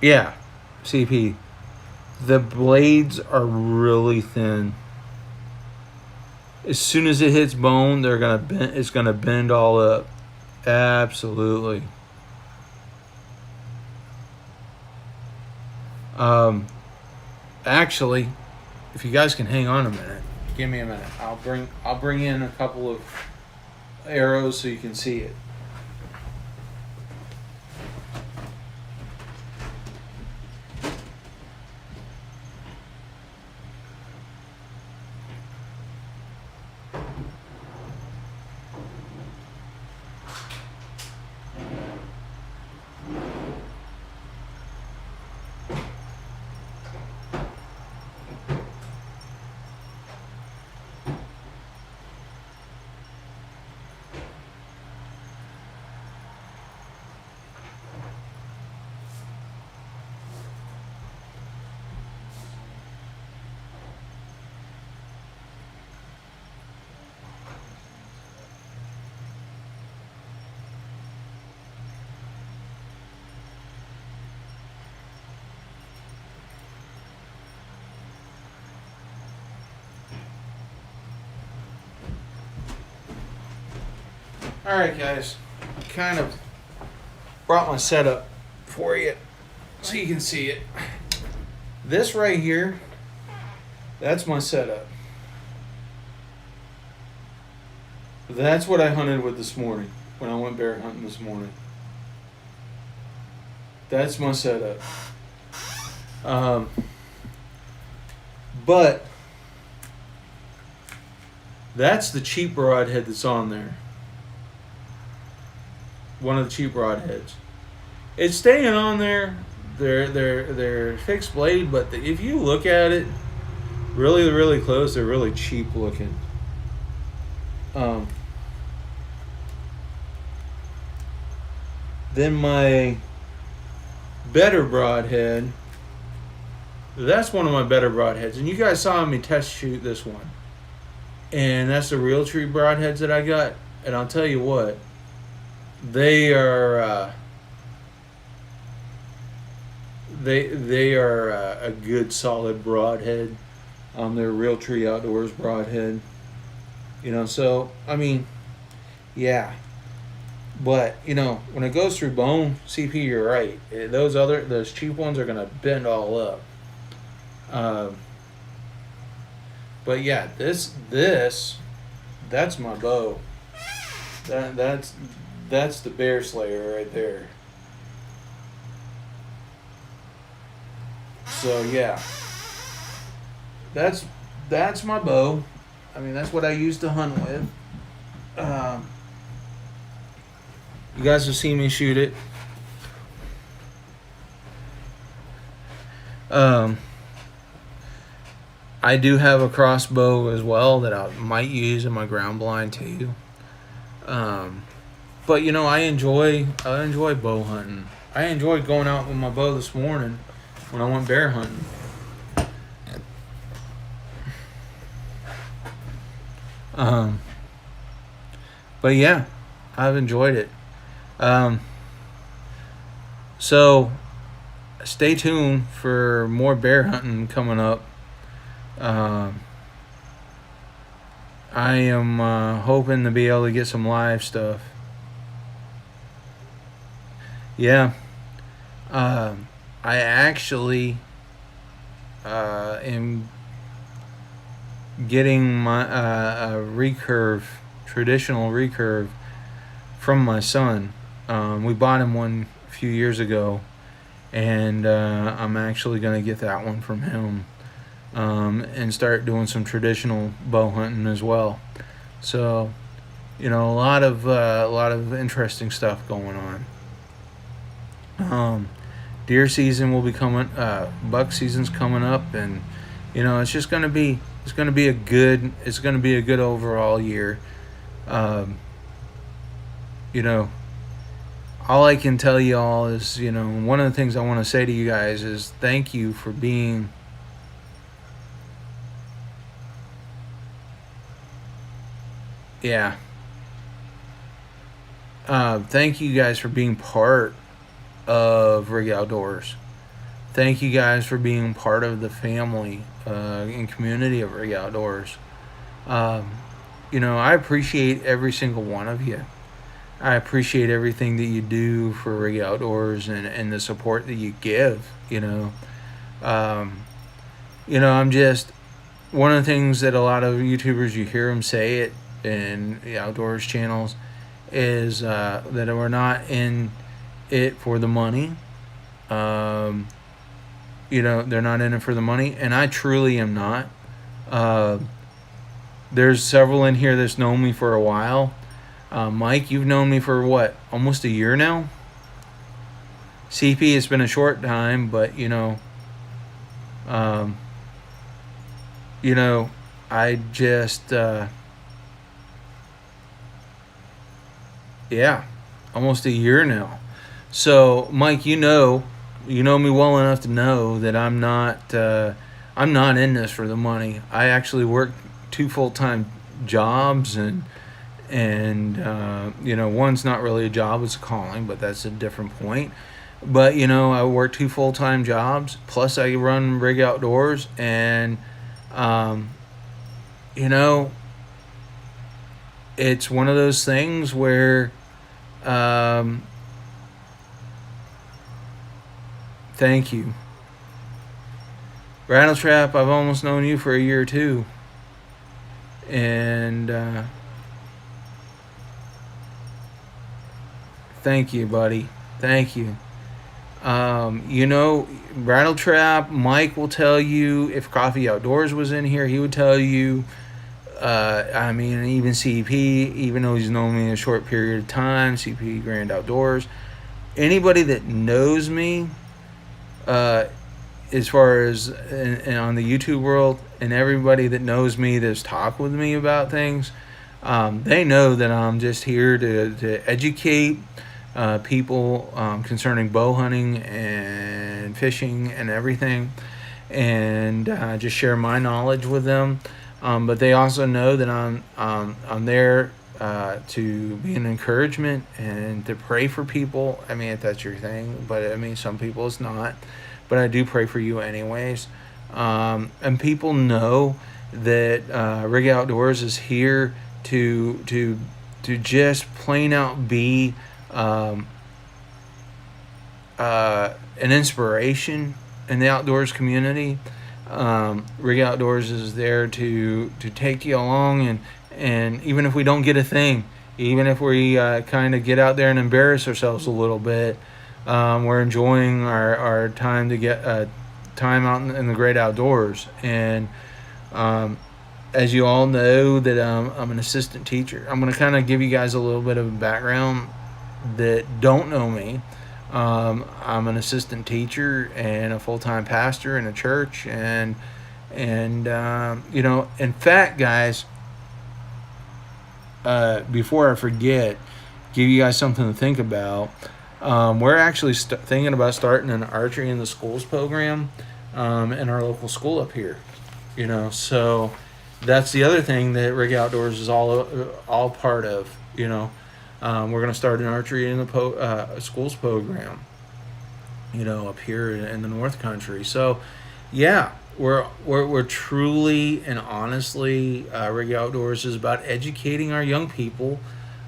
yeah, CP, the blades are really thin. As soon as it hits bone, it's gonna bend all up. Absolutely. Actually, if you guys can hang on a minute, give me a minute. I'll bring in a couple of arrows so you can see it. All right, guys. Kind of brought my setup for you so you can see it. This right here, that's my setup. That's what I hunted with this morning when I went bear hunting this morning. That's my setup. But that's the cheap broadhead that's on there. One of the cheap broadheads. It's staying on there. They're fixed blade, but if you look at it really, really close, they're really cheap looking. Then my better broadhead. That's one of my better broadheads, and you guys saw me test shoot this one. And that's the real tree broadheads that I got. And I'll tell you what, they are they are a good solid broadhead. They're Real Tree Outdoors broadhead. So I mean, yeah. But when it goes through bone, CP, you're right. Those cheap ones are gonna bend all up. But yeah, this that's my bow. That's the bear slayer right there. So yeah, that's my bow. I mean, that's what I used to hunt with. You guys have seen me shoot it. I do have a crossbow as well that I might use in my ground blind too. But I enjoy bow hunting. I enjoyed going out with my bow this morning when I went bear hunting. But yeah, I've enjoyed it. So stay tuned for more bear hunting coming up. I am hoping to be able to get some live stuff. Yeah. I actually am getting my traditional recurve from my son. We bought him one a few years ago, and I'm actually going to get that one from him. And start doing some traditional bow hunting as well. So, a lot of interesting stuff going on. Deer season will be coming. Buck season's coming up, and it's going to be a good overall year. All I can tell you all is, one of the things I want to say to you guys is thank you for being. Yeah. Thank you guys for being part of R.I.G Outdoors. Thank you guys for being part of the family and community of R.I.G Outdoors. I appreciate every single one of you. I appreciate everything that you do for R.I.G Outdoors and the support that you give. I'm just one of the things that a lot of YouTubers, you hear them say it in the outdoors channels, is that we're not in it for the money. They're not in it for the money, and I truly am not. There's several in here that's known me for a while. Mike, you've known me for what, almost a year now? CP, it's been a short time, but I just almost a year now. So Mike, you know me well enough to know that I'm not in this for the money. I actually work 2 full-time jobs, and one's not really a job, it's a calling, but that's a different point. But I work 2 full-time jobs, plus I run R.I.G Outdoors, and it's one of those things where, um, thank you. Rattletrap, I've almost known you for a year too. And thank you, buddy. Thank you. You know, Rattletrap, Mike will tell you, if Coffee Outdoors was in here, he would tell you. I mean, even CP, even though he's known me a short period of time, CP Grand Outdoors, anybody that knows me, as far as on the YouTube world, and everybody that knows me that's talked with me about things, they know that I'm just here to educate people concerning bow hunting and fishing and everything, and just share my knowledge with them. But they also know that I'm there to be an encouragement and to pray for people. I mean, if that's your thing, but I mean, some people it's not. But I do pray for you anyways. And people know that Rig Outdoors is here to just plain out be an inspiration in the outdoors community. Rig Outdoors is there to take you along, and even if we don't get a thing, even if we kind of get out there and embarrass ourselves a little bit, we're enjoying our time to get time out in the great outdoors. And as you all know, that I'm an assistant teacher. I'm going to kind of give you guys a little bit of a background that don't know me. I'm an assistant teacher and a full-time pastor in a church, and you know, in fact, guys, before I forget, give you guys something to think about. We're actually thinking about starting an archery in the schools program in our local school up here. You know, so that's the other thing that Rig Outdoors is all part of. You know. We're going to start an archery in the schools program, you know, up here in the North Country. So, yeah, we're truly and honestly, Rig Outdoors is about educating our young people,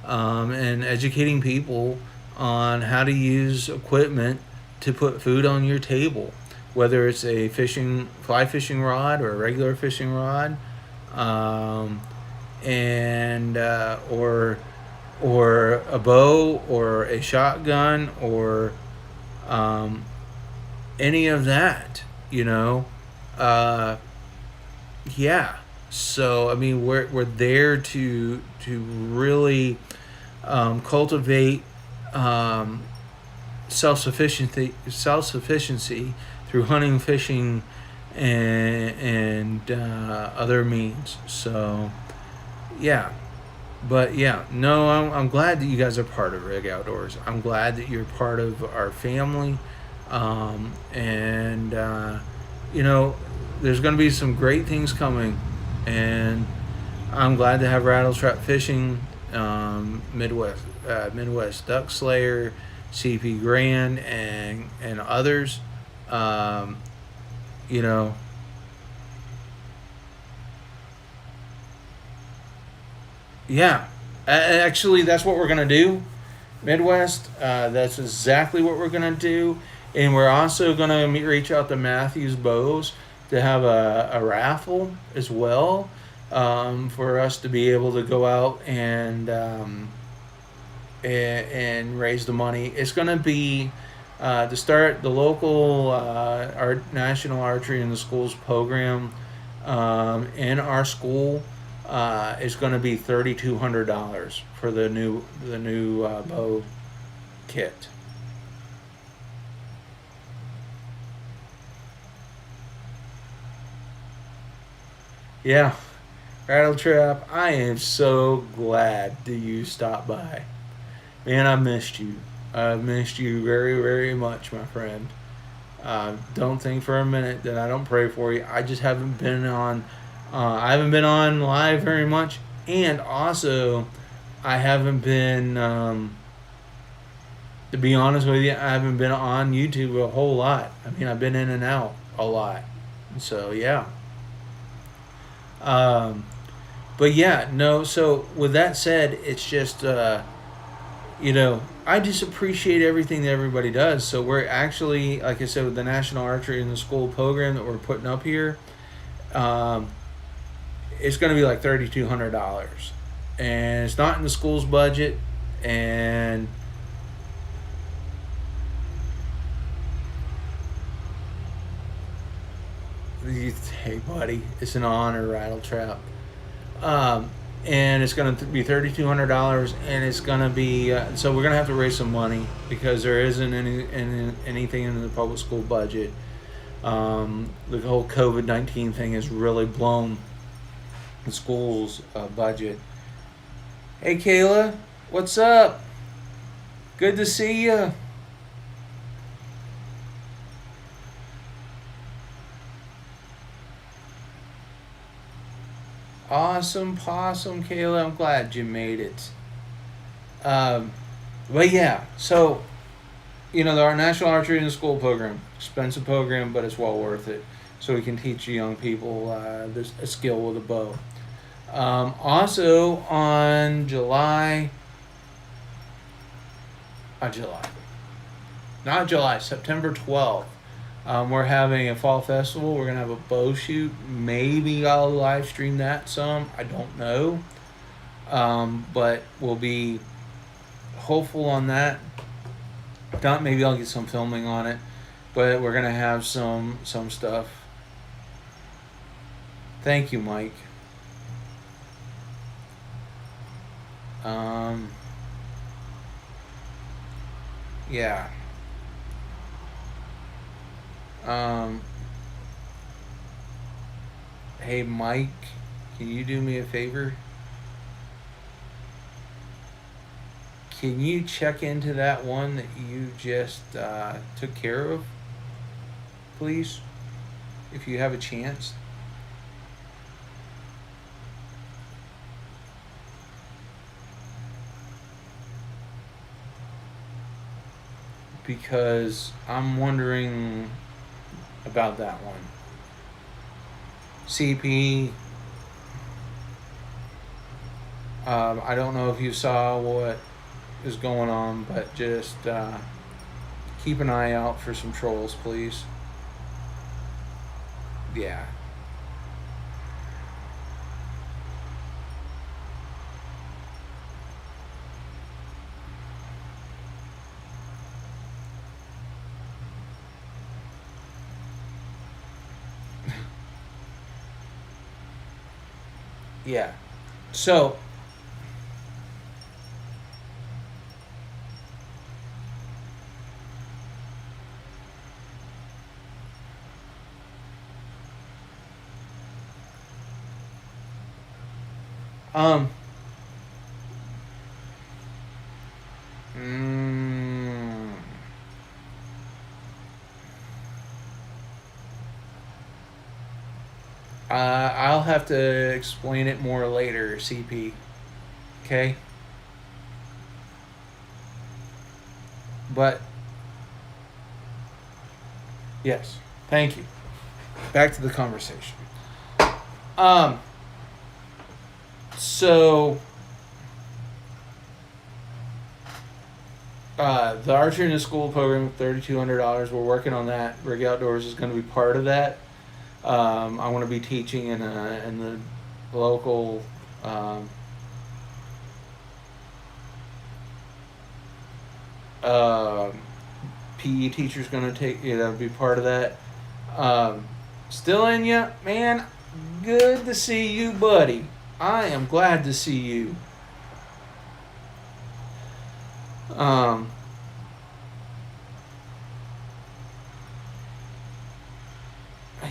and educating people on how to use equipment to put food on your table, whether it's a fly fishing rod or a regular fishing rod, and or a bow or a shotgun or any of that, you know. Yeah. So I mean, we're there to really cultivate self-sufficiency through hunting, fishing, and other means. So yeah. But yeah, no, I'm glad that you guys are part of Rig Outdoors. I'm glad that you're part of our family. And you know, there's going to be some great things coming. And I'm glad to have Rattletrap Fishing, Midwest Duck Slayer, CP Grand, and others. You know, yeah, actually, that's what we're gonna do. Midwest. That's exactly what we're gonna do, and we're also gonna reach out to Matthews Bows to have a raffle as well, for us to be able to go out and raise the money. It's gonna be to start the local National Archery in the Schools program in our school. Is going to be $3,200 for the new bow kit. Yeah, Rattletrap, I am so glad that you stopped by. Man, I missed you. I missed you very, very much, my friend. Don't think for a minute that I don't pray for you. I just haven't been on. I haven't been on live very much, and also I haven't been. To be honest with you, I haven't been on YouTube a whole lot. I mean, I've been in and out a lot. So yeah. Um, But yeah, no. So with that said, it's just I just appreciate everything that everybody does. So we're actually, like I said, with the National Archery in the School program that we're putting up here, um, it's going to be like $3,200, and it's not in the school's budget. And hey, buddy, it's an honor rattle trap. Um, and it's going to be $3,200, and it's going to be so we're going to have to raise some money because there isn't anything in the public school budget. The whole COVID-19 thing has really blown the school's budget. Hey, Kayla, what's up? Good to see you. Awesome possum, Kayla. I'm glad you made it. Um, but yeah, so our National Archery in the School program, expensive program, but it's well worth it. So we can teach young people this a skill with a bow. Also on July, not July, September 12th. We're having a fall festival. We're gonna have a bow shoot. Maybe I'll live stream that some. I don't know. But we'll be hopeful on that. If not, maybe I'll get some filming on it. But we're gonna have some stuff. Thank you, Mike. Um, yeah. Um, hey, Mike, can you do me a favor? Can you check into that one that you just took care of, please, if you have a chance? Because I'm wondering about that one. CP, I don't know if you saw what is going on, but just keep an eye out for some trolls, please. Yeah. Yeah. So, um, mm, I'll have to explain it more later, CP. Okay? But, yes. Thank you. Back to the conversation. Um, so, the Archer in the School program, $3,200. We're working on that. Rig Outdoors is going to be part of that. I want to be teaching in the local uh, PE teacher's going to take be part of that. Still in ya, man. Good to see you, buddy. I am glad to see you. Um,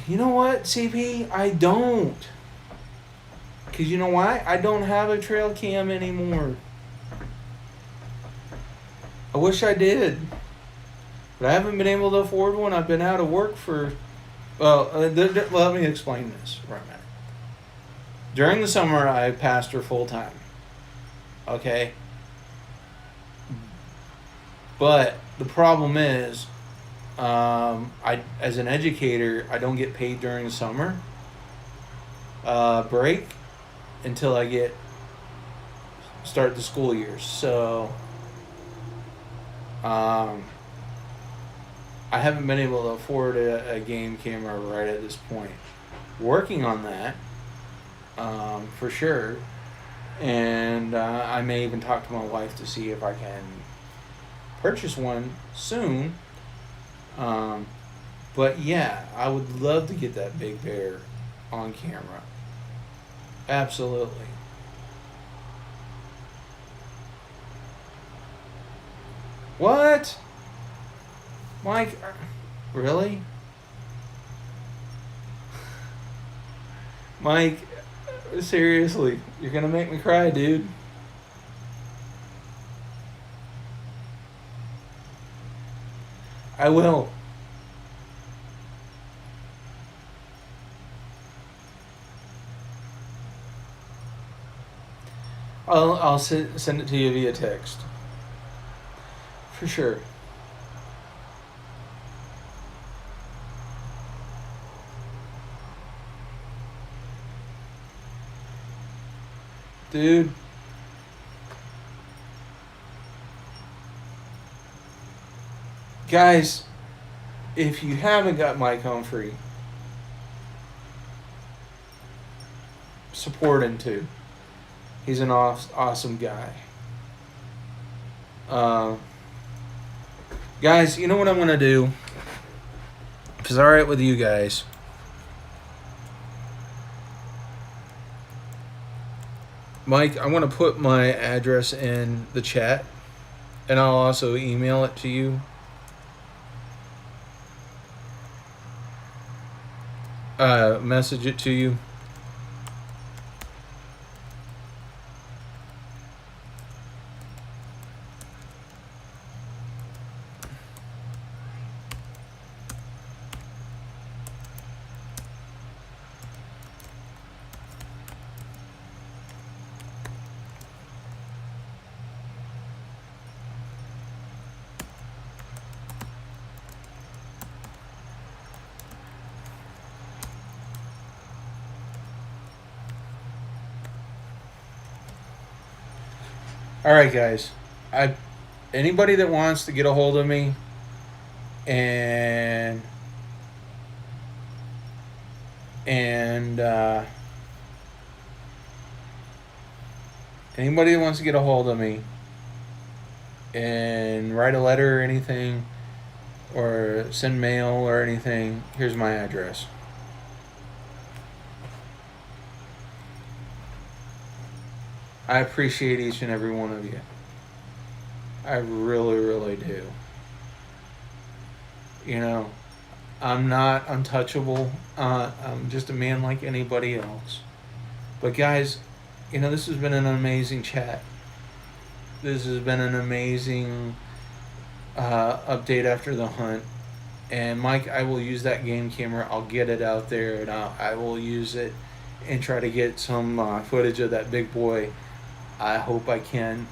you know what, CP? I don't. Because you know why? I don't have a trail cam anymore. I wish I did. But I haven't been able to afford one. I've been out of work for. Well, let me explain this for a minute. During the summer, I pastor full time. Okay? But the problem is, I as an educator, I don't get paid during the summer break. until I get start the school year. So um, I haven't been able to afford a game camera right at this point. Working on that, for sure. And I may even talk to my wife to see if I can purchase one soon. Um, but yeah, I would love to get that big bear on camera. Absolutely. What? Mike, really? Mike, seriously, you're gonna make me cry, dude. I will. I'll send it to you via text. For sure. Dude, guys, if you haven't got Mike Humphrey, support him too. He's an awesome guy. Uh, guys, you know what I'm going to do? If it's alright with you guys, Mike, I want to put my address in the chat, and I'll also email it to you. Message it to you. All right, guys. I Anybody that wants to get a hold of me and and anybody that wants to get a hold of me and write a letter or anything or send mail or anything, here's my address. I appreciate each and every one of you. I really, really do. You know, I'm not untouchable. I'm just a man like anybody else. But guys, you know, this has been an amazing chat. This has been an amazing update after the hunt. And Mike, I will use that game camera. I'll get it out there, and I will use it and try to get some footage of that big boy. I hope I can.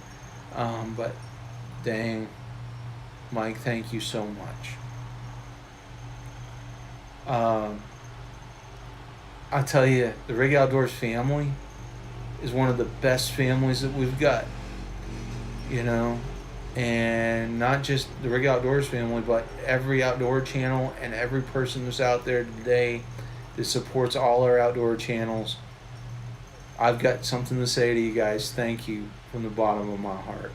But dang, Mike, thank you so much. I tell you, the Rig Outdoors family is one of the best families that we've got. You know, and not just the Rig Outdoors family, but every outdoor channel and every person that's out there today that supports all our outdoor channels. I've got something to say to you guys. Thank you from the bottom of my heart.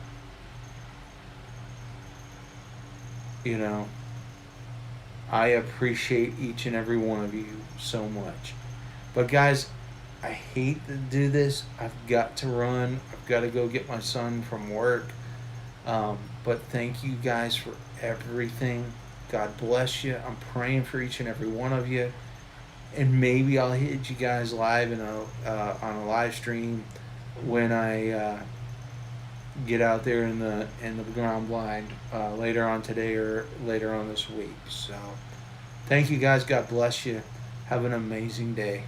You know, I appreciate each and every one of you so much. But guys, I hate to do this. I've got to run. I've got to go get my son from work. But thank you guys for everything. God bless you. I'm praying for each and every one of you. And maybe I'll hit you guys live on a live stream when I get out there in the ground blind later on today or later on this week. So thank you guys. God bless you. Have an amazing day.